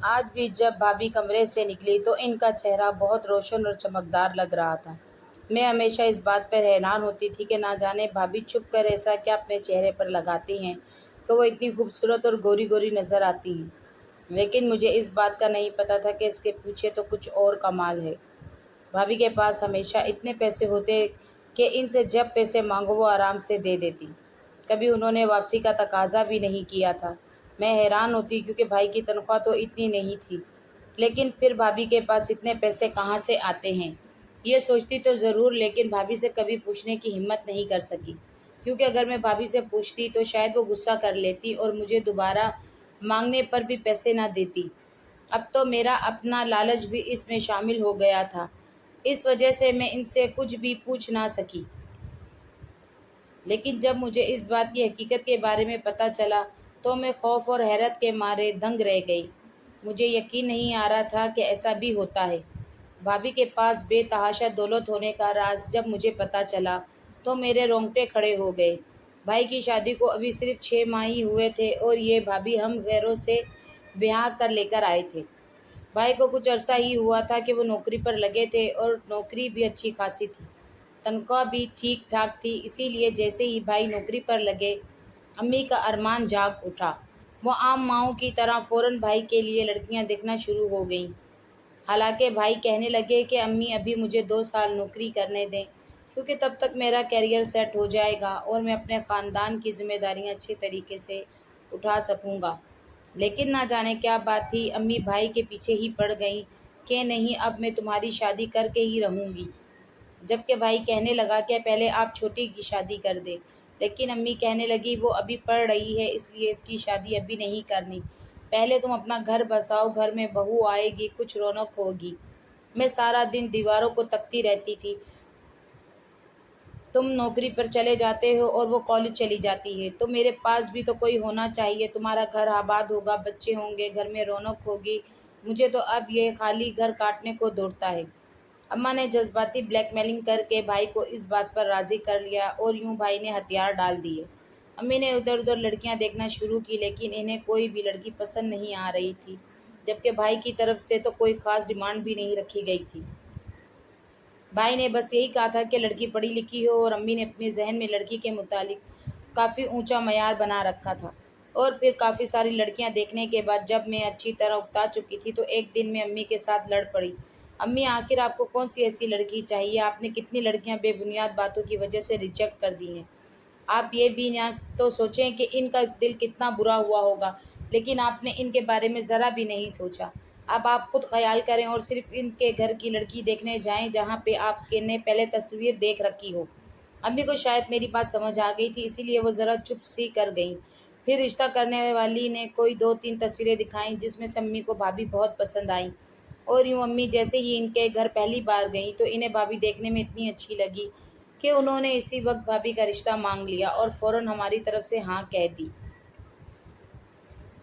آج بھی جب بھابھی کمرے سے نکلی تو ان کا چہرہ بہت روشن اور چمکدار لگ رہا تھا۔ میں ہمیشہ اس بات پر حیران ہوتی تھی کہ نہ جانے بھابھی چھپ کر ایسا کیا اپنے چہرے پر لگاتی ہیں کہ وہ اتنی خوبصورت اور گوری گوری نظر آتی ہیں، لیکن مجھے اس بات کا نہیں پتہ تھا کہ اس کے پیچھے تو کچھ اور کمال ہے۔ بھابھی کے پاس ہمیشہ اتنے پیسے ہوتے کہ ان سے جب پیسے مانگو وہ آرام سے دے دیتی۔ کبھی انہوں نے واپسی کا تقاضا بھی نہیں کیا تھا۔ میں حیران ہوتی کیونکہ بھائی کی تنخواہ تو اتنی نہیں تھی، لیکن پھر بھابھی کے پاس اتنے پیسے کہاں سے آتے ہیں؟ یہ سوچتی تو ضرور، لیکن بھابھی سے کبھی پوچھنے کی ہمت نہیں کر سکی، کیونکہ اگر میں بھابھی سے پوچھتی تو شاید وہ غصہ کر لیتی اور مجھے دوبارہ مانگنے پر بھی پیسے نہ دیتی۔ اب تو میرا اپنا لالچ بھی اس میں شامل ہو گیا تھا، اس وجہ سے میں ان سے کچھ بھی پوچھ نہ سکی۔ لیکن جب مجھے اس بات کی حقیقت کے بارے میں پتہ چلا تو میں خوف اور حیرت کے مارے دنگ رہ گئی۔ مجھے یقین نہیں آ رہا تھا کہ ایسا بھی ہوتا ہے۔ بھابھی کے پاس بے تحاشا دولت ہونے کا راز جب مجھے پتہ چلا تو میرے رونگٹے کھڑے ہو گئے۔ بھائی کی شادی کو ابھی صرف 6 ماہ ہی ہوئے تھے اور یہ بھابھی ہم غیروں سے بیاہ کر لے کر آئے تھے۔ بھائی کو کچھ عرصہ ہی ہوا تھا کہ وہ نوکری پر لگے تھے اور نوکری بھی اچھی خاصی تھی، تنخواہ بھی ٹھیک ٹھاک تھی۔ اسی لیے جیسے ہی بھائی نوکری پر لگے، امی کا ارمان جاگ اٹھا۔ وہ عام ماؤں کی طرح فوراً بھائی کے لیے لڑکیاں دیکھنا شروع ہو گئیں۔ حالانکہ بھائی کہنے لگے کہ امی ابھی مجھے 2 سال نوکری کرنے دیں، کیونکہ تب تک میرا کیریئر سیٹ ہو جائے گا اور میں اپنے خاندان کی ذمہ داریاں اچھے طریقے سے اٹھا سکوں گا۔ لیکن نہ جانے کیا بات تھی، امی بھائی کے پیچھے ہی پڑ گئیں کہ نہیں، اب میں تمہاری شادی کر کے ہی رہوں گی۔ جبکہ بھائی کہنے لگا کہ پہلے آپ چھوٹی کی شادی کر دیں، لیکن امی کہنے لگی وہ ابھی پڑھ رہی ہے، اس لیے اس کی شادی ابھی نہیں کرنی، پہلے تم اپنا گھر بساؤ، گھر میں بہو آئے گی، کچھ رونق ہوگی۔ میں سارا دن دیواروں کو تکتی رہتی تھی، تم نوکری پر چلے جاتے ہو اور وہ کالج چلی جاتی ہے، تو میرے پاس بھی تو کوئی ہونا چاہیے، تمہارا گھر آباد ہوگا، بچے ہوں گے، گھر میں رونق ہوگی، مجھے تو اب یہ خالی گھر کاٹنے کو دوڑتا ہے۔ اماں نے جذباتی بلیک میلنگ کر کے بھائی کو اس بات پر راضی کر لیا اور یوں بھائی نے ہتھیار ڈال دیے۔ امی نے ادھر ادھر لڑکیاں دیکھنا شروع کی، لیکن انہیں کوئی بھی لڑکی پسند نہیں آ رہی تھی، جبکہ بھائی کی طرف سے تو کوئی خاص ڈیمانڈ بھی نہیں رکھی گئی تھی۔ بھائی نے بس یہی کہا تھا کہ لڑکی پڑھی لکھی ہو، اور امی نے اپنے ذہن میں لڑکی کے متعلق کافی اونچا معیار بنا رکھا تھا۔ اور پھر کافی ساری لڑکیاں دیکھنے کے بعد جب میں اچھی طرح اکتا چکی تھی تو ایک دن میں امی کے ساتھ لڑ پڑی۔ امی آخر آپ کو کون سی ایسی لڑکی چاہیے؟ آپ نے کتنی لڑکیاں بے بنیاد باتوں کی وجہ سے ریجیکٹ کر دی ہیں؟ آپ یہ بھی نہ تو سوچیں کہ ان کا دل کتنا برا ہوا ہوگا، لیکن آپ نے ان کے بارے میں ذرا بھی نہیں سوچا۔ اب آپ خود خیال کریں اور صرف ان کے گھر کی لڑکی دیکھنے جائیں جہاں پہ آپ نے پہلے تصویر دیکھ رکھی ہو۔ امی کو شاید میری بات سمجھ آ گئی تھی، اسی لیے وہ ذرا چپ سی کر گئیں۔ پھر رشتہ کرنے والی نے کوئی 2-3 تصویریں دکھائیں جس میں سے امی کو بھابھی بہت پسند آئیں، اور یوں امی جیسے ہی ان کے گھر پہلی بار گئیں تو انہیں بھابھی دیکھنے میں اتنی اچھی لگی کہ انہوں نے اسی وقت بھابھی کا رشتہ مانگ لیا اور فوراً ہماری طرف سے ہاں کہہ دی۔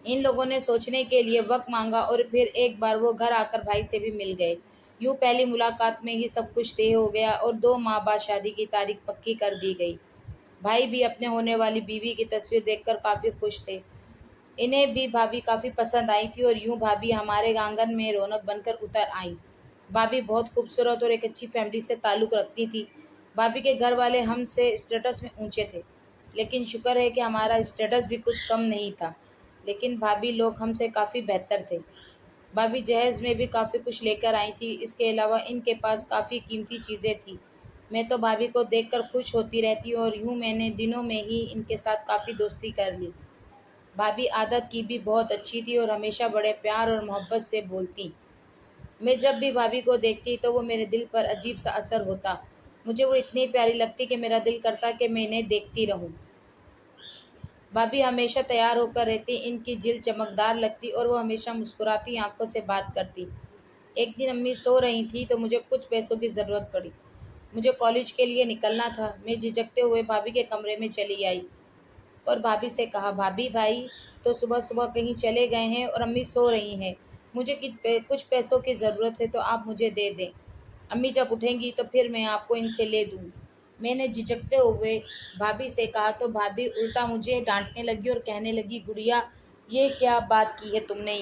ان لوگوں نے سوچنے کے لیے وقت مانگا اور پھر ایک بار وہ گھر آ کر بھائی سے بھی مل گئے۔ یوں پہلی ملاقات میں ہی سب کچھ طے ہو گیا اور 2 ماہ بعد شادی کی تاریخ پکی کر دی گئی۔ بھائی بھی اپنے ہونے والی بیوی کی تصویر دیکھ کر کافی خوش تھے، انہیں بھی بھابھی کافی پسند آئی تھی اور یوں بھابھی ہمارے آنگن میں رونق بن کر اتر آئیں۔ بھابھی بہت خوبصورت اور ایک اچھی فیملی سے تعلق رکھتی تھی۔ بھابھی کے گھر والے ہم سے اسٹیٹس میں اونچے تھے، لیکن شکر ہے کہ ہمارا اسٹیٹس بھی کچھ کم نہیں تھا، لیکن بھابھی لوگ ہم سے کافی بہتر تھے۔ بھابھی جہیز میں بھی کافی کچھ لے کر آئی تھی، اس کے علاوہ ان کے پاس کافی قیمتی چیزیں تھیں۔ میں تو بھابھی کو دیکھ کر خوش ہوتی رہتی اور یوں میں نے دنوں میں ہی ان کے ساتھ کافی دوستی کر لی۔ بھابھی عادت کی بھی بہت اچھی تھی اور ہمیشہ بڑے پیار اور محبت سے بولتی۔ میں جب بھی بھابھی کو دیکھتی تو وہ میرے دل پر عجیب سا اثر ہوتا، مجھے وہ اتنی پیاری لگتی کہ میرا دل کرتا کہ میں انہیں دیکھتی رہوں۔ بھابھی ہمیشہ تیار ہو کر رہتی، ان کی جلد چمکدار لگتی اور وہ ہمیشہ مسکراتی آنکھوں سے بات کرتی۔ ایک دن امی سو رہی تھیں تو مجھے کچھ پیسوں کی ضرورت پڑی، مجھے کالج کے لیے نکلنا تھا۔ میں جھجکتے ہوئے بھابھی کے کمرے میں چلی آئی اور بھابھی سے کہا، بھابھی بھائی تو صبح صبح کہیں چلے گئے ہیں اور امی سو رہی ہیں، مجھے کچھ پیسوں کی ضرورت ہے تو آپ مجھے دے دیں، امی جب اٹھیں گی تو پھر میں آپ کو ان سے لے دوں گی۔ میں نے جھجکتے ہوئے بھابھی سے کہا تو بھابھی الٹا مجھے ڈانٹنے لگی اور کہنے لگی، گڑیا یہ کیا بات کی ہے تم نے؟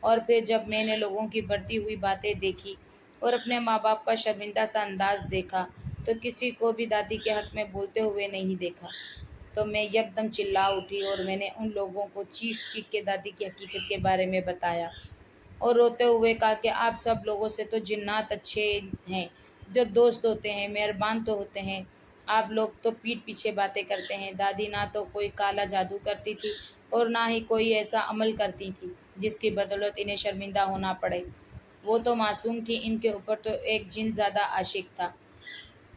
اور پھر جب میں نے لوگوں کی بڑھتی ہوئی باتیں دیکھی اور اپنے ماں باپ کا شرمندہ سا انداز دیکھا تو کسی کو بھی دادی کے حق میں بولتے ہوئے نہیں دیکھا، تو میں یکدم چلا اٹھی اور میں نے ان لوگوں کو چیخ چیخ کے دادی کی حقیقت کے بارے میں بتایا اور روتے ہوئے کہا کہ آپ سب لوگوں سے تو جنات اچھے ہیں، جو دوست ہوتے ہیں مہربان تو ہوتے ہیں، آپ لوگ تو پیٹھ پیچھے باتیں کرتے ہیں۔ دادی نہ تو کوئی کالا جادو کرتی تھی اور نہ ہی کوئی ایسا عمل کرتی تھی جس کی بدولت انہیں شرمندہ ہونا پڑے۔ وہ تو معصوم تھی، ان کے اوپر تو ایک جن زیادہ عاشق تھا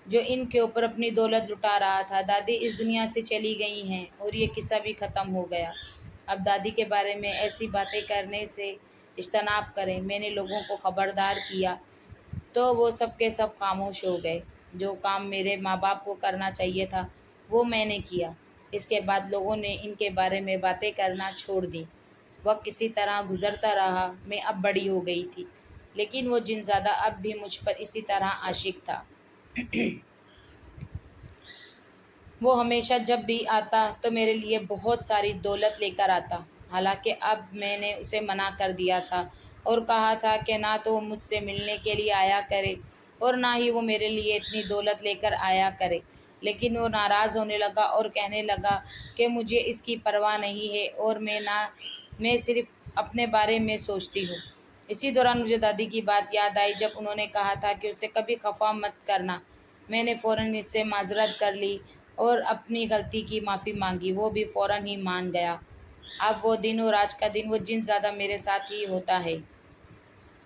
جو ان کے اوپر اپنی دولت لٹا رہا تھا۔ دادی اس دنیا سے چلی گئی ہیں اور یہ قصہ بھی ختم ہو گیا۔ اب دادی کے بارے میں ایسی باتیں کرنے سے اجتناب کریں۔ میں نے لوگوں کو خبردار کیا تو وہ سب کے سب خاموش ہو گئے۔ جو کام میرے ماں باپ کو کرنا چاہیے تھا وہ میں نے کیا۔ اس کے بعد لوگوں نے ان کے بارے میں باتیں کرنا چھوڑ دیں۔ وقت کسی طرح گزرتا رہا، میں اب بڑی ہو گئی تھی، لیکن وہ جن زیادہ اب بھی مجھ پر اسی طرح عاشق تھا۔ وہ ہمیشہ جب بھی آتا تو میرے لیے بہت ساری دولت لے کر آتا، حالانکہ اب میں نے اسے منع کر دیا تھا اور کہا تھا کہ نہ تو وہ مجھ سے ملنے کے لیے آیا کرے اور نہ ہی وہ میرے لیے اتنی دولت لے کر آیا کرے، لیکن وہ ناراض ہونے لگا اور کہنے لگا کہ مجھے اس کی پرواہ نہیں ہے اور میں صرف اپنے بارے میں سوچتی ہوں۔ اسی دوران مجھے دادی کی بات یاد آئی جب انہوں نے کہا تھا کہ اسے کبھی خفا مت کرنا۔ میں نے فوراً اس سے معذرت کر لی اور اپنی غلطی کی معافی مانگی۔ وہ بھی فوراً ہی مان گیا۔ اب وہ دن اور آج کا دن وہ جن زیادہ میرے ساتھ ہی ہوتا ہے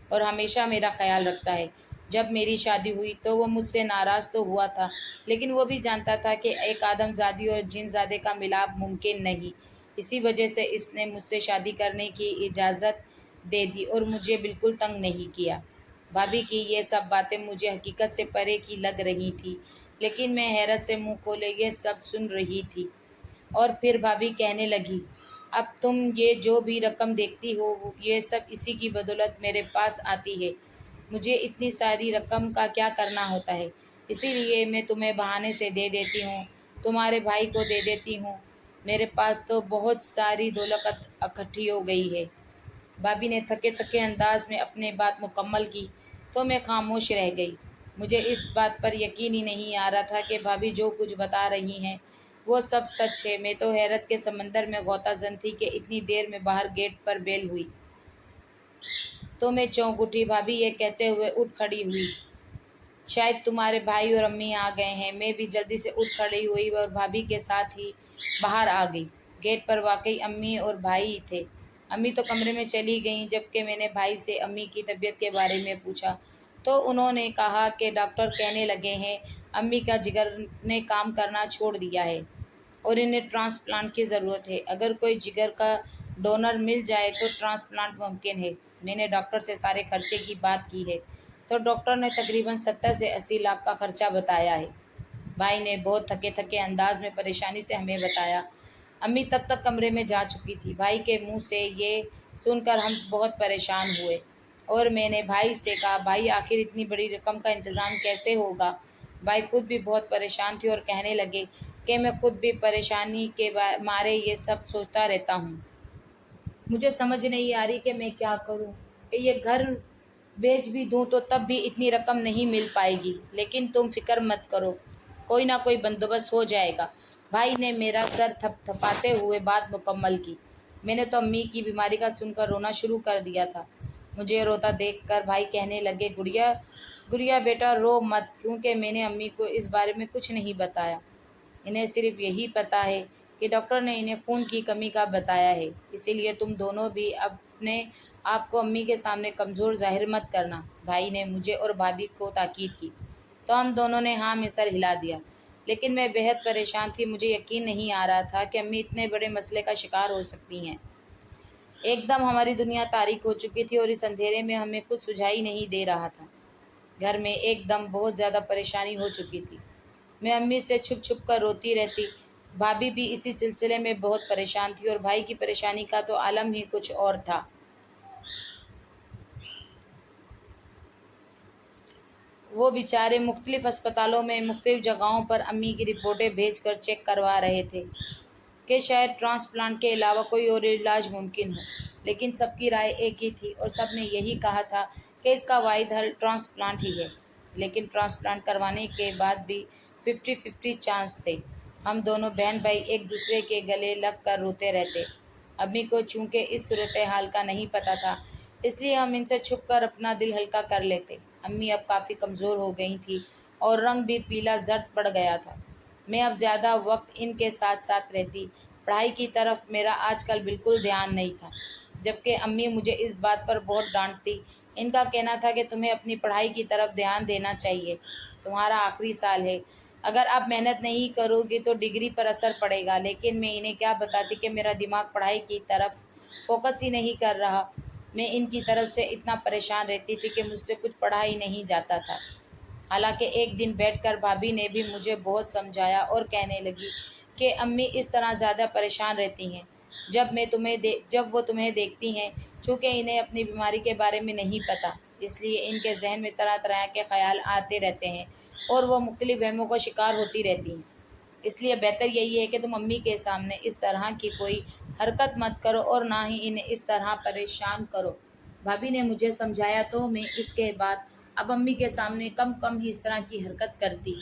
اور ہمیشہ میرا خیال رکھتا ہے۔ جب میری شادی ہوئی تو وہ مجھ سے ناراض تو ہوا تھا، لیکن وہ بھی جانتا تھا کہ ایک آدم زادی اور جن زادے کا ملاپ ممکن نہیں، اسی وجہ سے اس نے مجھ سے شادی کرنے کی اجازت دے دی اور مجھے بالکل تنگ نہیں کیا۔ بھابھی کی یہ سب باتیں مجھے حقیقت سے پرے کی لگ رہی تھیں، لیکن میں حیرت سے منہ کھولے یہ سب سن رہی تھی۔ اور پھر بھابھی کہنے لگی، اب تم یہ جو بھی رقم دیکھتی ہو یہ سب اسی کی بدولت میرے پاس آتی ہے۔ مجھے اتنی ساری رقم کا کیا کرنا ہوتا ہے، اسی لیے میں تمہیں بہانے سے دے دیتی ہوں، تمہارے بھائی کو دے دیتی ہوں۔ میرے پاس تو بہت ساری دولت اکٹھی ہو گئی ہے۔ بھابھی نے تھکے تھکے انداز میں اپنی بات مکمل کی تو میں خاموش رہ گئی۔ مجھے اس بات پر یقین ہی نہیں آ رہا تھا کہ بھابھی جو کچھ بتا رہی ہیں وہ سب سچ ہے۔ میں تو حیرت کے سمندر میں غوطہ زن تھی کہ اتنی دیر میں باہر گیٹ پر بیل ہوئی تو میں چونک اٹھی۔ بھابھی یہ کہتے ہوئے اٹھ کھڑی ہوئی، شاید تمہارے بھائی اور امی آ گئے ہیں۔ میں بھی جلدی سے اٹھ کھڑی ہوئی اور بھابھی کے ساتھ ہی باہر آ گئی۔ گیٹ پر واقعی امی اور بھائی ہی تھے۔ امی تو کمرے میں چلی گئیں، جبکہ میں نے بھائی سے امی کی طبیعت کے بارے میں پوچھا تو انہوں نے کہا کہ ڈاکٹر کہنے لگے ہیں امی کا جگر نے کام کرنا چھوڑ دیا ہے اور انہیں ٹرانسپلانٹ کی ضرورت ہے۔ اگر کوئی جگر کا ڈونر مل جائے تو ٹرانسپلانٹ ممکن ہے۔ میں نے ڈاکٹر سے سارے خرچے کی بات کی ہے تو ڈاکٹر نے تقریباً 70 سے 80 لاکھ کا خرچہ بتایا ہے۔ بھائی نے بہت تھکے تھکے انداز میں پریشانی سے ہمیں بتایا۔ امی تب تک کمرے میں جا چکی تھی۔ بھائی کے منہ سے یہ سن کر ہم بہت پریشان ہوئے اور میں نے بھائی سے کہا، بھائی آخر اتنی بڑی رقم کا انتظام کیسے ہوگا؟ بھائی خود بھی بہت پریشان تھے اور کہنے لگے کہ میں خود بھی پریشانی کے مارے یہ سب سوچتا رہتا ہوں۔ مجھے سمجھ نہیں آ رہی کہ میں کیا کروں، کہ یہ گھر بیچ بھی دوں تو تب بھی اتنی رقم نہیں مل پائے گی، لیکن تم فکر مت کرو، کوئی نہ کوئی بندوبست ہو جائے گا۔ بھائی نے میرا سر تھپ تھپاتے ہوئے بات مکمل کی۔ میں نے تو امی کی بیماری کا سن کر رونا شروع کر دیا تھا۔ مجھے روتا دیکھ کر بھائی کہنے لگے، گڑیا بیٹا رو مت، کیونکہ میں نے امی کو اس بارے میں کچھ نہیں بتایا۔ انہیں صرف یہی پتہ ہے کہ ڈاکٹر نے انہیں خون کی کمی کا بتایا ہے، اسی لیے تم دونوں بھی اپنے آپ کو امی کے سامنے کمزور ظاہر مت کرنا۔ بھائی نے مجھے اور بھابھی کو تاکید کی تو ہم دونوں نے ہاں میں سر ہلا دیا، لیکن میں بہت پریشان تھی۔ مجھے یقین نہیں آ رہا تھا کہ امی اتنے بڑے مسئلے کا شکار ہو سکتی ہیں۔ ایک دم ہماری دنیا تاریک ہو چکی تھی اور اس اندھیرے میں ہمیں کچھ سجھائی نہیں دے رہا تھا۔ گھر میں ایک دم بہت زیادہ پریشانی ہو چکی تھی۔ میں امی سے چھپ چھپ کر روتی رہتی۔ بھابھی بھی اسی سلسلے میں بہت پریشان تھی اور بھائی کی پریشانی کا تو عالم ہی کچھ اور تھا۔ وہ بیچارے مختلف اسپتالوں میں مختلف جگہوں پر امی کی رپورٹیں بھیج کر چیک کروا رہے تھے کہ شاید ٹرانسپلانٹ کے علاوہ کوئی اور علاج ممکن ہو۔ لیکن سب کی رائے ایک ہی تھی اور سب نے یہی کہا تھا کہ اس کا واحد حل ٹرانسپلانٹ ہی ہے۔ لیکن ٹرانسپلانٹ کروانے کے بعد بھی 50-50 چانس تھے۔ ہم دونوں بہن بھائی ایک دوسرے کے گلے لگ کر روتے رہتے۔ امی کو چونکہ اس صورتحال کا نہیں پتہ تھا، اس لیے ہم ان سے چھپ کر اپنا دل ہلکا کر لیتے۔ امی اب کافی کمزور ہو گئی تھیں اور رنگ بھی پیلا زرد پڑ گیا تھا۔ میں اب زیادہ وقت ان کے ساتھ ساتھ رہتی۔ پڑھائی کی طرف میرا آج کل بالکل دھیان نہیں تھا، جبکہ امی مجھے اس بات پر بہت ڈانٹتی۔ ان کا کہنا تھا کہ تمہیں اپنی پڑھائی کی طرف دھیان دینا چاہیے، تمہارا آخری سال ہے، اگر اب محنت نہیں کرو گی تو ڈگری پر اثر پڑے گا۔ لیکن میں انہیں کیا بتاتی کہ میرا دماغ پڑھائی کی طرف فوکس ہی نہیں کر رہا۔ میں ان کی طرف سے اتنا پریشان رہتی تھی کہ مجھ سے کچھ پڑھا ہی نہیں جاتا تھا۔ حالانکہ ایک دن بیٹھ کر بھابھی نے بھی مجھے بہت سمجھایا اور کہنے لگی کہ امی اس طرح زیادہ پریشان رہتی ہیں جب وہ تمہیں دیکھتی ہیں، چونکہ انہیں اپنی بیماری کے بارے میں نہیں پتہ، اس لیے ان کے ذہن میں طرح طرح کے خیال آتے رہتے ہیں اور وہ مختلف وہموں کا شکار ہوتی رہتی ہیں۔ اس لیے بہتر یہی ہے کہ تم امی کے سامنے اس طرح کی کوئی حرکت مت کرو اور نہ ہی انہیں اس طرح پریشان کرو۔ بھابھی نے مجھے سمجھایا تو میں اس کے بعد اب امی کے سامنے کم ہی اس طرح کی حرکت کرتی۔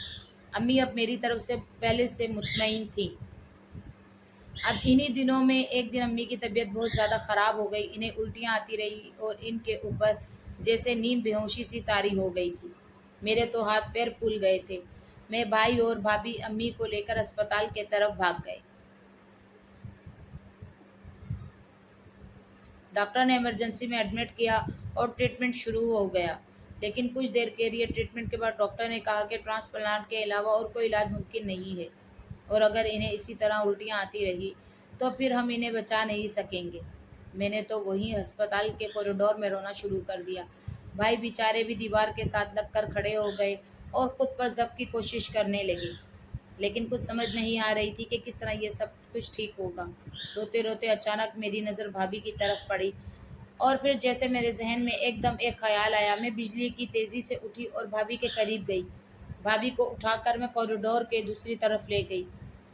امی اب میری طرف سے پہلے سے مطمئن تھی۔ اب انہی دنوں میں ایک دن امی کی طبیعت بہت زیادہ خراب ہو گئی۔ انہیں الٹیاں آتی رہی اور ان کے اوپر جیسے نیم بے ہوشی سی طاری ہو گئی تھی۔ میرے تو ہاتھ پیر پھول گئے تھے۔ میں بھائی اور بھابھی امی کو لے کر اسپتال کے طرف بھاگ گئے۔ ڈاکٹر نے ایمرجنسی میں ایڈمٹ کیا اور ٹریٹمنٹ شروع ہو گیا۔ لیکن کچھ دیر کے لیے ٹریٹمنٹ کے بعد ڈاکٹر نے کہا کہ ٹرانسپلانٹ کے علاوہ اور کوئی علاج ممکن نہیں ہے، اور اگر انہیں اسی طرح الٹیاں آتی رہی تو پھر ہم انہیں بچا نہیں سکیں گے۔ میں نے تو وہیں ہسپتال کے کوریڈور میں رونا شروع کر دیا۔ بھائی بیچارے بھی دیوار کے ساتھ لگ کر کھڑے ہو گئے اور خود پر ضبط کی کوشش کرنے لگے، لیکن کچھ سمجھ نہیں آ رہی تھی کہ کس طرح یہ سب کچھ ٹھیک ہوگا۔ روتے روتے اچانک میری نظر بھابھی کی طرف پڑی اور پھر جیسے میرے ذہن میں ایک دم ایک خیال آیا، میں بجلی کی تیزی سے اٹھی اور بھابھی کے قریب گئی۔ بھابھی کو اٹھا کر میں کوریڈور کے دوسری طرف لے گئی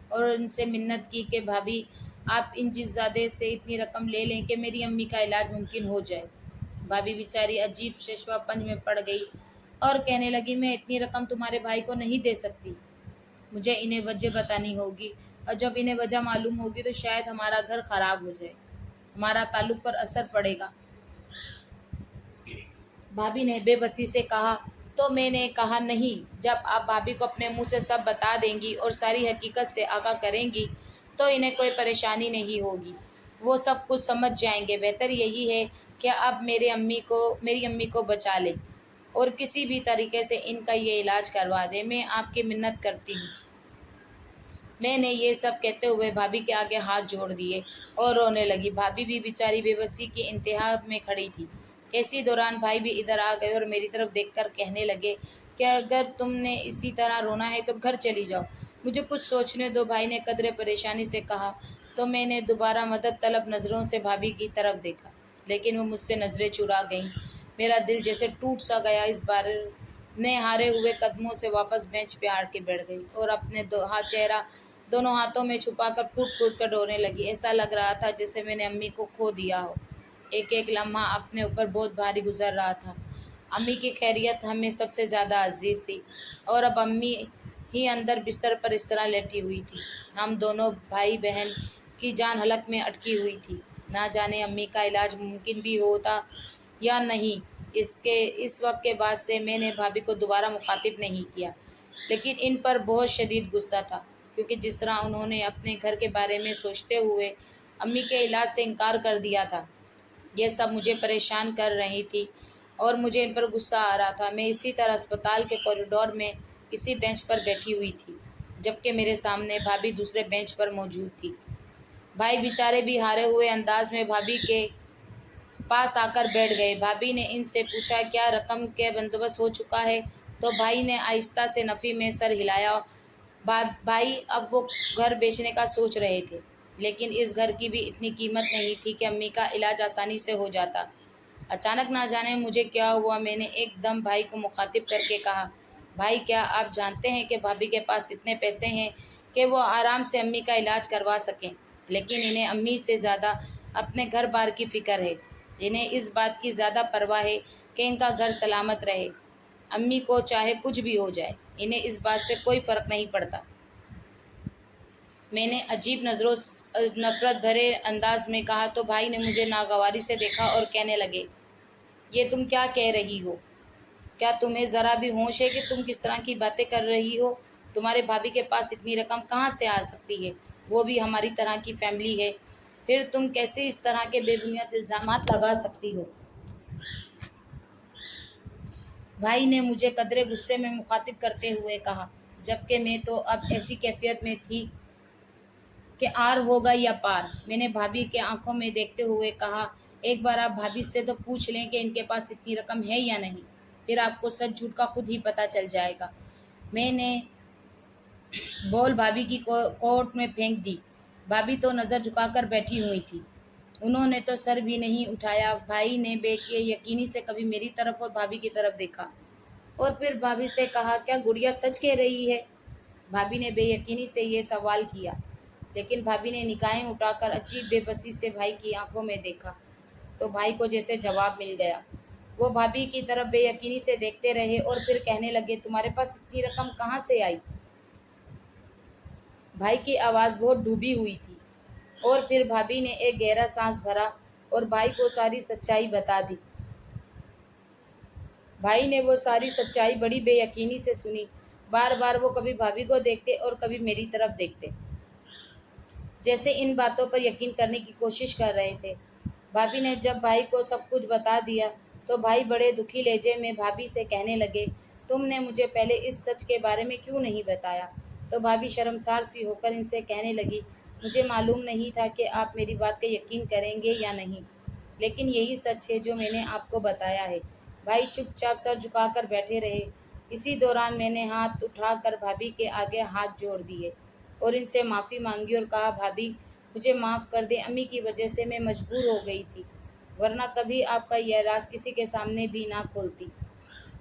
اور ان سے منت کی کہ بھابھی آپ انجزادے سے اتنی رقم لے لیں کہ میری امی کا علاج ممکن ہو جائے۔ بھابھی بیچاری عجیب ششوا پنج میں پڑ گئی اور کہنے لگی میں اتنی رقم تمہارے بھائی کو نہیں دے سکتی، مجھے انہیں وجہ بتانی ہوگی، اور جب انہیں وجہ معلوم ہوگی تو شاید ہمارا گھر خراب ہو جائے، ہمارا تعلق پر اثر پڑے گا۔ بھابھی نے بے بسی سے کہا۔ تو میں نے کہا نہیں، جب آپ بھابھی کو اپنے منہ سے سب بتا دیں گی اور ساری حقیقت سے آگاہ کریں گی تو انہیں کوئی پریشانی نہیں ہوگی، وہ سب کچھ سمجھ جائیں گے۔ بہتر یہی ہے کہ آپ میری امی کو بچا لیں اور کسی بھی طریقے سے ان کا یہ علاج کروا دیں، میں آپ کی منت کرتی ہوں۔ میں نے یہ سب کہتے ہوئے بھابھی کے آگے ہاتھ جوڑ دیے اور رونے لگی۔ بھابھی بھی بیچاری بے بسی کی انتہا میں کھڑی تھی۔ اسی دوران بھائی بھی ادھر آ گئے اور میری طرف دیکھ کر کہنے لگے کہ اگر تم نے اسی طرح رونا ہے تو گھر چلی جاؤ، مجھے کچھ سوچنے دو۔ بھائی نے قدرے پریشانی سے کہا تو میں نے دوبارہ مدد طلب نظروں سے بھابھی کی طرف دیکھا، لیکن وہ مجھ سے نظریں چرا گئیں۔ میرا دل جیسے ٹوٹ سا گیا۔ اس بار نے ہارے ہوئے قدموں سے واپس بینچ پہ آ کے بیٹھ گئی اور اپنے چہرہ دونوں ہاتھوں میں چھپا کر پھوٹ پھوٹ کر رونے لگی۔ ایسا لگ رہا تھا جیسے میں نے امی کو کھو دیا ہو۔ ایک ایک لمحہ اپنے اوپر بہت بھاری گزر رہا تھا۔ امی کی خیریت ہمیں سب سے زیادہ عزیز تھی اور اب امی ہی اندر بستر پر اس طرح لیٹی ہوئی تھی۔ ہم دونوں بھائی بہن کی جان حلق میں اٹکی ہوئی تھی۔ نہ جانے امی کا علاج ممکن بھی ہوتا یا نہیں۔ اس وقت کے بعد سے میں نے بھابھی کو دوبارہ مخاطب نہیں کیا، لیکن ان پر بہت شدید غصہ تھا، کیونکہ جس طرح انہوں نے اپنے گھر کے بارے میں سوچتے ہوئے امی کے علاج سے انکار کر دیا تھا، یہ سب مجھے پریشان کر رہی تھی اور مجھے ان پر غصہ آ رہا تھا۔ میں اسی طرح اسپتال کے کوریڈور میں کسی بینچ پر بیٹھی ہوئی تھی، جبکہ میرے سامنے بھابھی دوسرے بینچ پر موجود تھی۔ بھائی بیچارے بھی ہارے ہوئے انداز میں بھابھی کے پاس آ کر بیٹھ گئے۔ بھابھی نے ان سے پوچھا کیا رقم کا بندوبست ہو چکا ہے؟ تو بھائی نے آہستہ سے نفی میں سر ہلایا۔ بھائی اب وہ گھر بیچنے کا سوچ رہے تھے، لیکن اس گھر کی بھی اتنی قیمت نہیں تھی کہ امی کا علاج آسانی سے ہو جاتا۔ اچانک نہ جانے مجھے کیا ہوا، میں نے ایک دم بھائی کو مخاطب کر کے کہا، بھائی کیا آپ جانتے ہیں کہ بھابھی کے پاس اتنے پیسے ہیں کہ وہ آرام سے امی کا علاج کروا سکیں، لیکن انہیں امی سے زیادہ اپنے گھر بار کی فکر ہے، انہیں اس بات کی زیادہ پرواہ ہے کہ ان کا گھر سلامت رہے۔ امی کو چاہے کچھ بھی ہو جائے، انہیں اس بات سے کوئی فرق نہیں پڑتا۔ میں نے عجیب نظروں نفرت بھرے انداز میں کہا تو بھائی نے مجھے ناگواری سے دیکھا اور کہنے لگے، یہ تم کیا کہہ رہی ہو؟ کیا تمہیں ذرا بھی ہوش ہے کہ تم کس طرح کی باتیں کر رہی ہو؟ تمہارے بھابھی کے پاس اتنی رقم کہاں سے آ سکتی ہے؟ وہ بھی ہماری طرح کی فیملی ہے۔ پھر تم کیسے اس طرح کے بے بنیاد الزامات لگا سکتی ہو؟ بھائی نے مجھے قدرے غصے میں مخاطب کرتے ہوئے کہا، جبکہ میں تو اب ایسی کیفیت میں تھی کہ آر ہوگا یا پار۔ میں نے بھابھی کے آنکھوں میں دیکھتے ہوئے کہا، ایک بار آپ بھابھی سے تو پوچھ لیں کہ ان کے پاس اتنی رقم ہے یا نہیں، پھر آپ کو سچ جھوٹ کا خود ہی پتہ چل جائے گا۔ میں نے بول بھابھی کی کوٹ میں پھینک دی۔ بھابھی تو نظر جھکا کر بیٹھی ہوئی تھی، انہوں نے تو سر بھی نہیں اٹھایا۔ بھائی نے بے یقینی سے کبھی میری طرف اور بھابھی کی طرف دیکھا اور پھر بھابھی سے کہا، کیا گڑیا سچ کہہ رہی ہے؟ بھابھی نے بے یقینی سے یہ سوال کیا، لیکن بھابھی نے نگاہیں اٹھا کر عجیب بے بسی سے بھائی کی آنکھوں میں دیکھا تو بھائی کو جیسے جواب مل گیا۔ وہ بھابھی کی طرف بے یقینی سے دیکھتے رہے اور پھر کہنے لگے، تمہارے پاس اتنی رقم کہاں سے آئی؟ بھائی کی آواز بہت ڈوبی ہوئی تھی اور پھر بھابھی نے ایک گہرا سانس بھرا اور بھائی کو ساری سچائی بتا دی۔ بھائی نے وہ ساری سچائی بڑی بے یقینی سے سنی۔ بار بار وہ کبھی بھابھی کو دیکھتے اور کبھی میری طرف دیکھتے، جیسے ان باتوں پر یقین کرنے کی کوشش کر رہے تھے۔ بھابھی نے جب بھائی کو سب کچھ بتا دیا تو بھائی بڑے دکھی لہجے میں بھابھی سے کہنے لگے، تم نے مجھے پہلے اس سچ کے بارے میں کیوں نہیں بتایا؟ تو بھابھی شرمسار سی ہو کر ان سے کہنے لگی، مجھے معلوم نہیں تھا کہ آپ میری بات کا یقین کریں گے یا نہیں، لیکن یہی سچ ہے جو میں نے آپ کو بتایا ہے۔ بھائی چپ چاپ سر جھکا کر بیٹھے رہے۔ اسی دوران میں نے ہاتھ اٹھا کر بھابھی کے آگے ہاتھ جوڑ دیے اور ان سے معافی مانگی اور کہا، بھابھی مجھے معاف کر دیں، امی کی وجہ سے میں مجبور ہو گئی تھی، ورنہ کبھی آپ کا یہ راز کسی کے سامنے بھی نہ کھولتی۔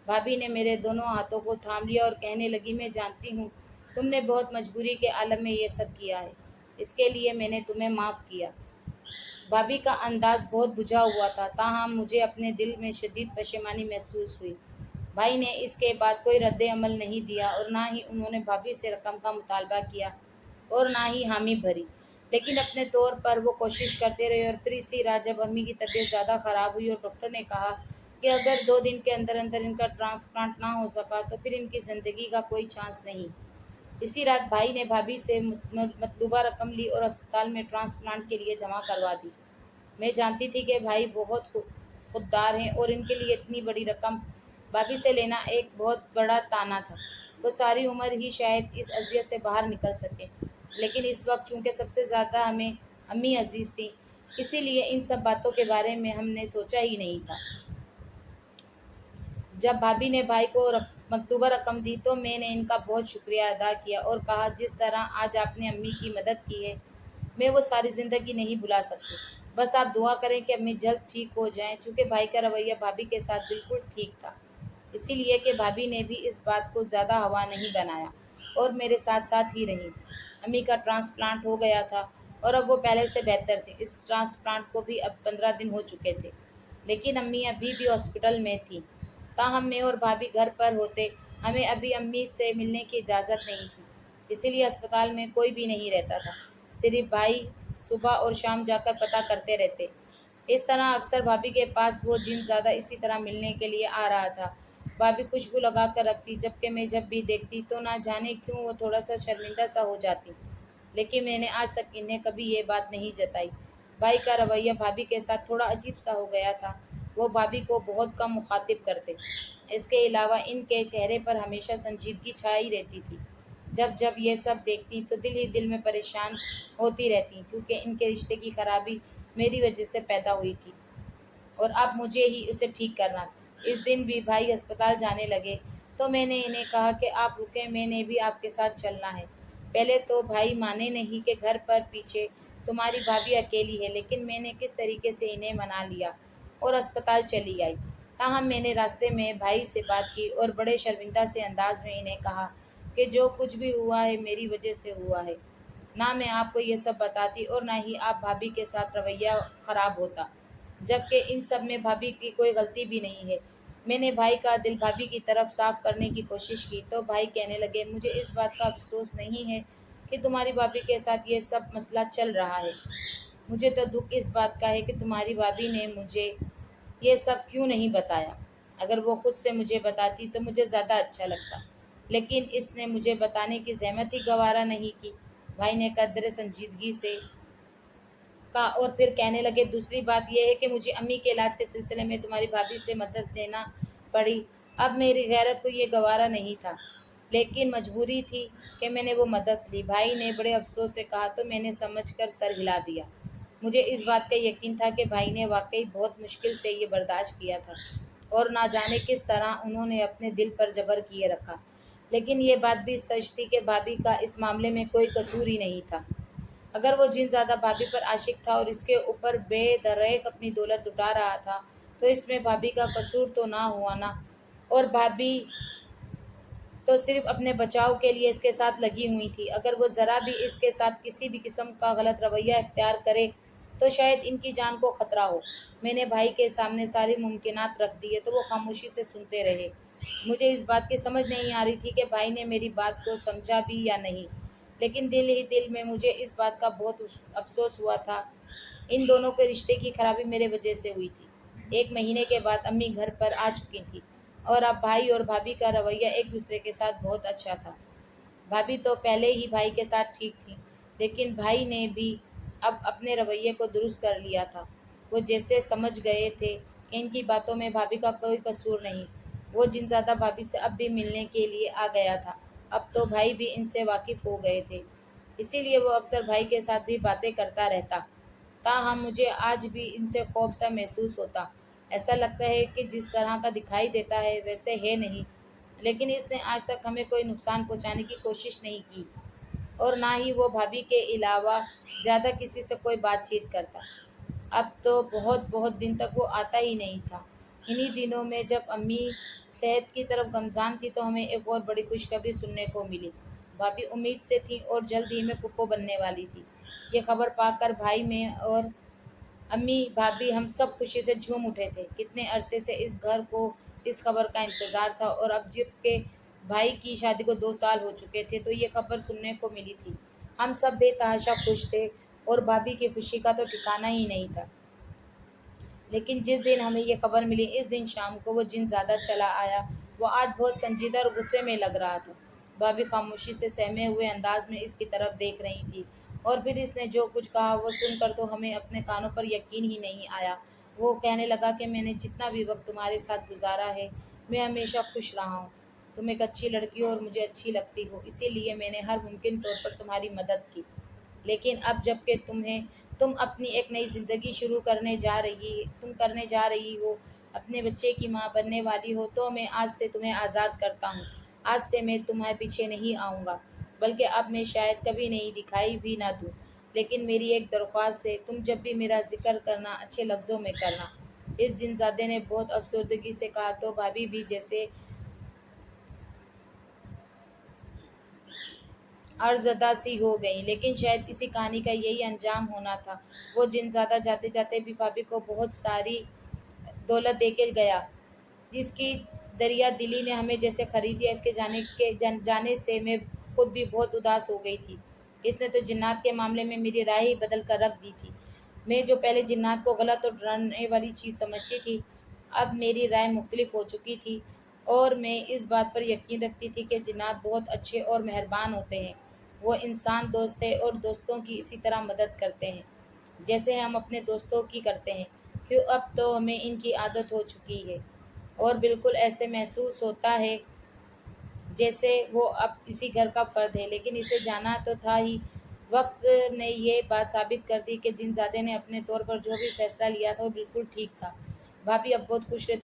بھابھی نے میرے دونوں ہاتھوں کو تھام لیا اور کہنے لگی، میں جانتی ہوں تم نے بہت مجبوری کے عالم میں یہ سب کیا ہے، اس کے لیے میں نے تمہیں معاف کیا۔ بھابھی کا انداز بہت بجھا ہوا تھا، تاہم مجھے اپنے دل میں شدید پشیمانی محسوس ہوئی۔ بھائی نے اس کے بعد کوئی رد عمل نہیں دیا اور نہ ہی انہوں نے بھابھی سے رقم کا مطالبہ کیا اور نہ ہی حامی بھری، لیکن اپنے طور پر وہ کوشش کرتے رہے۔ اور پھر اسی رات جب امی کی طبیعت زیادہ خراب ہوئی اور ڈاکٹر نے کہا کہ اگر 2 دن کے اندر اندر ان کا ٹرانسپلانٹ نہ ہو سکا تو پھر ان کی زندگی کا کوئی چانس نہیں، اسی رات بھائی نے بھابھی سے مطلوبہ رقم لی اور اسپتال میں ٹرانسپلانٹ کے لیے جمع کروا دی۔ میں جانتی تھی کہ بھائی بہت خوددار ہیں اور ان کے لیے اتنی بڑی رقم بھابھی سے لینا ایک بہت بڑا طعنہ تھا۔ وہ ساری عمر ہی شاید اس اذیت سے باہر نکل سکے، لیکن اس وقت چونکہ سب سے زیادہ ہمیں امی عزیز تھیں، اسی لیے ان سب باتوں کے بارے میں ہم نے سوچا ہی نہیں تھا۔ جب بھابھی نے بھائی کو مطلوبہ رقم دی تو میں نے ان کا بہت شکریہ ادا کیا اور کہا، جس طرح آج آپ نے امی کی مدد کی ہے میں وہ ساری زندگی نہیں بھلا سکتی، بس آپ دعا کریں کہ امی جلد ٹھیک ہو جائیں۔ چونکہ بھائی کا رویہ بھابھی کے ساتھ بالکل ٹھیک تھا، اسی لیے کہ بھابھی نے بھی اس بات کو زیادہ ہوا نہیں بنایا اور میرے ساتھ ساتھ ہی رہی۔ امی کا ٹرانسپلانٹ ہو گیا تھا اور اب وہ پہلے سے بہتر تھی۔ اس ٹرانسپلانٹ کو بھی اب 15 دن ہو چکے تھے، لیکن امی ابھی بھی ہاسپٹل میں تھیں۔ تاہم میں اور بھابھی گھر پر ہوتے، ہمیں ابھی امی سے ملنے کی اجازت نہیں تھی، اسی لیے اسپتال میں کوئی بھی نہیں رہتا تھا، صرف بھائی صبح اور شام جا کر پتہ کرتے رہتے۔ اس طرح اکثر بھابھی کے پاس وہ جن زیادہ اسی طرح ملنے کے لیے آ رہا تھا۔ بھابھی خوشبو لگا کر رکھتی، جبکہ میں جب بھی دیکھتی تو نہ جانے کیوں وہ تھوڑا سا شرمندہ سا ہو جاتی، لیکن میں نے آج تک انہیں کبھی یہ بات نہیں جتائی۔ بھائی کا رویہ بھابھی کے ساتھ تھوڑا عجیب سا ہو گیا تھا، وہ بھابھی کو بہت کم مخاطب کرتے، اس کے علاوہ ان کے چہرے پر ہمیشہ سنجیدگی چھائی رہتی تھی۔ جب جب یہ سب دیکھتی تو دل ہی دل میں پریشان ہوتی رہتی، کیونکہ ان کے رشتے کی خرابی میری وجہ سے پیدا ہوئی تھی اور اب مجھے ہی اسے ٹھیک کرنا تھا۔ اس دن بھی بھائی اسپتال جانے لگے تو میں نے انہیں کہا کہ آپ رکیں، میں نے بھی آپ کے ساتھ چلنا ہے۔ پہلے تو بھائی مانے نہیں کہ گھر پر پیچھے تمہاری بھابھی اکیلی ہے، لیکن میں نے کس طریقے سے انہیں منا لیا اور اسپتال چلی آئی۔ تاہم میں نے راستے میں بھائی سے بات کی اور بڑے شرمندہ سے انداز میں انہیں کہا کہ جو کچھ بھی ہوا ہے میری وجہ سے ہوا ہے، نہ میں آپ کو یہ سب بتاتی اور نہ ہی آپ بھابھی کے ساتھ رویہ خراب ہوتا، جبکہ ان سب میں بھابھی کی کوئی غلطی بھی نہیں ہے۔ میں نے بھائی کا دل بھابھی کی طرف صاف کرنے کی کوشش کی تو بھائی کہنے لگے، مجھے اس بات کا افسوس نہیں ہے کہ تمہاری بھابھی کے ساتھ یہ سب مسئلہ چل رہا ہے، مجھے تو دکھ اس بات کا ہے کہ تمہاری بھابھی نے مجھے یہ سب کیوں نہیں بتایا۔ اگر وہ خود سے مجھے بتاتی تو مجھے زیادہ اچھا لگتا، لیکن اس نے مجھے بتانے کی زحمت ہی گوارا نہیں کی۔ بھائی نے قدر سنجیدگی سے کہا اور پھر کہنے لگے، دوسری بات یہ ہے کہ مجھے امی کے علاج کے سلسلے میں تمہاری بھابھی سے مدد لینا پڑی۔ اب میری غیرت کو یہ گوارا نہیں تھا، لیکن مجبوری تھی کہ میں نے وہ مدد لی۔ بھائی نے بڑے افسوس سے کہا تو میں نے سمجھ کر سر ہلا دیا۔ مجھے اس بات کا یقین تھا کہ بھائی نے واقعی بہت مشکل سے یہ برداشت کیا تھا اور نہ جانے کس طرح انہوں نے اپنے دل پر جبر کیے رکھا، لیکن یہ بات بھی سچ تھی کہ بھابھی کا اس معاملے میں کوئی قصور ہی نہیں تھا۔ اگر وہ جن زیادہ بھابھی پر عاشق تھا اور اس کے اوپر بے دریغ اپنی دولت لٹا رہا تھا تو اس میں بھابھی کا قصور تو نہ ہوا نا، اور بھابھی تو صرف اپنے بچاؤ کے لیے اس کے ساتھ لگی ہوئی تھی۔ اگر وہ ذرا بھی اس کے ساتھ کسی بھی قسم کا غلط رویہ اختیار کرے تو شاید ان کی جان کو خطرہ ہو۔ میں نے بھائی کے سامنے سارے ممکنات رکھ دیے تو وہ خاموشی سے سنتے رہے۔ مجھے اس بات کی سمجھ نہیں آ رہی تھی کہ بھائی نے میری بات کو سمجھا بھی یا نہیں، لیکن دل ہی دل میں مجھے اس بات کا بہت افسوس ہوا تھا۔ ان دونوں کے رشتے کی خرابی میرے وجہ سے ہوئی تھی۔ 1 مہینے کے بعد امی گھر پر آ چکی تھی اور اب بھائی اور بھابھی کا رویہ ایک دوسرے کے ساتھ بہت اچھا تھا۔ بھابھی تو پہلے ہی بھائی کے ساتھ ٹھیک تھی، لیکن بھائی نے بھی اب اپنے رویے کو درست کر لیا تھا۔ وہ جیسے سمجھ گئے تھے کہ ان کی باتوں میں بھابھی کا کوئی قصور نہیں۔ وہ جن زیادہ بھابھی سے اب بھی ملنے کے لیے آ گیا تھا۔ اب تو بھائی بھی ان سے واقف ہو گئے تھے، اسی لیے وہ اکثر بھائی کے ساتھ بھی باتیں کرتا رہتا۔ تاہم مجھے آج بھی ان سے خوف سا محسوس ہوتا، ایسا لگتا ہے کہ جس طرح کا دکھائی دیتا ہے ویسے ہے نہیں، لیکن اس نے آج تک ہمیں کوئی نقصان پہنچانے کی کوشش نہیں کی اور نہ ہی وہ بھابھی کے علاوہ زیادہ کسی سے کوئی بات چیت کرتا۔ اب تو بہت دن تک وہ آتا ہی نہیں تھا۔ انہی دنوں میں جب امی صحت کی طرف گمزان تھی تو ہمیں ایک اور بڑی خوشخبری سننے کو ملی۔ بھابھی امید سے تھی اور جلد ہی میں پھپھو بننے والی تھی۔ یہ خبر پا کر بھائی میں اور امی بھابھی ہم سب خوشی سے جھوم اٹھے تھے۔ کتنے عرصے سے اس گھر کو اس خبر کا انتظار تھا اور اب جب کہ بھائی کی شادی کو 2 سال ہو چکے تھے تو یہ خبر سننے کو ملی تھی۔ ہم سب بے تحاشا خوش تھے اور بھابھی کی خوشی کا تو ٹھکانہ ہی نہیں تھا۔ لیکن جس دن ہمیں یہ خبر ملی اس دن شام کو وہ جن زیادہ چلا آیا۔ وہ آج بہت سنجیدہ اور غصے میں لگ رہا تھا۔ بھابھی خاموشی سے سہمے ہوئے انداز میں اس کی طرف دیکھ رہی تھی اور پھر اس نے جو کچھ کہا وہ سن کر تو ہمیں اپنے کانوں پر یقین ہی نہیں آیا۔ وہ کہنے لگا کہ میں نے جتنا بھی وقت تمہارے ساتھ گزارا ہے میں ہمیشہ خوش رہا ہوں۔ تم ایک اچھی لڑکی ہو اور مجھے اچھی لگتی ہو، اسی لیے میں نے ہر ممکن طور پر تمہاری مدد کی۔ لیکن اب جب کہ تم اپنی ایک نئی زندگی شروع کرنے جا رہی ہو، اپنے بچے کی ماں بننے والی ہو، تو میں آج سے تمہیں آزاد کرتا ہوں۔ آج سے میں تمہیں پیچھے نہیں آؤں گا، بلکہ اب میں شاید کبھی نہیں دکھائی بھی نہ دوں، لیکن میری ایک درخواست ہے، تم جب بھی میرا ذکر کرنا اچھے لفظوں میں کرنا۔ اس جنزادے نے بہت افسردگی سے کہا تو بھابھی بھی جیسے ارزدہ سی ہو گئی، لیکن شاید کسی کہانی کا یہی انجام ہونا تھا۔ وہ جنزادہ جاتے جاتے بھی بھابھی کو بہت ساری دولت دے کے گیا، جس کی دریا دلی نے ہمیں جیسے خرید لیا۔ اس کے جانے سے میں خود بھی بہت اداس ہو گئی تھی۔ اس نے تو جنات کے معاملے میں میری رائے ہی بدل کر رکھ دی تھی۔ میں جو پہلے جنات کو غلط اور ڈرانے والی چیز سمجھتی تھی، اب میری رائے مختلف ہو چکی تھی اور میں اس بات پر یقین رکھتی تھی کہ جنات بہت اچھے اور مہربان ہوتے ہیں۔ وہ انسان دوست ہے اور دوستوں کی اسی طرح مدد کرتے ہیں جیسے ہم اپنے دوستوں کی کرتے ہیں، کیوں اب تو ہمیں ان کی عادت ہو چکی ہے اور بالکل ایسے محسوس ہوتا ہے جیسے وہ اب اسی گھر کا فرد ہے۔ لیکن اسے جانا تو تھا ہی۔ وقت نے یہ بات ثابت کر دی کہ جنزادے نے اپنے طور پر جو بھی فیصلہ لیا تھا وہ بالکل ٹھیک تھا۔ بھابھی اب بہت خوش رہتی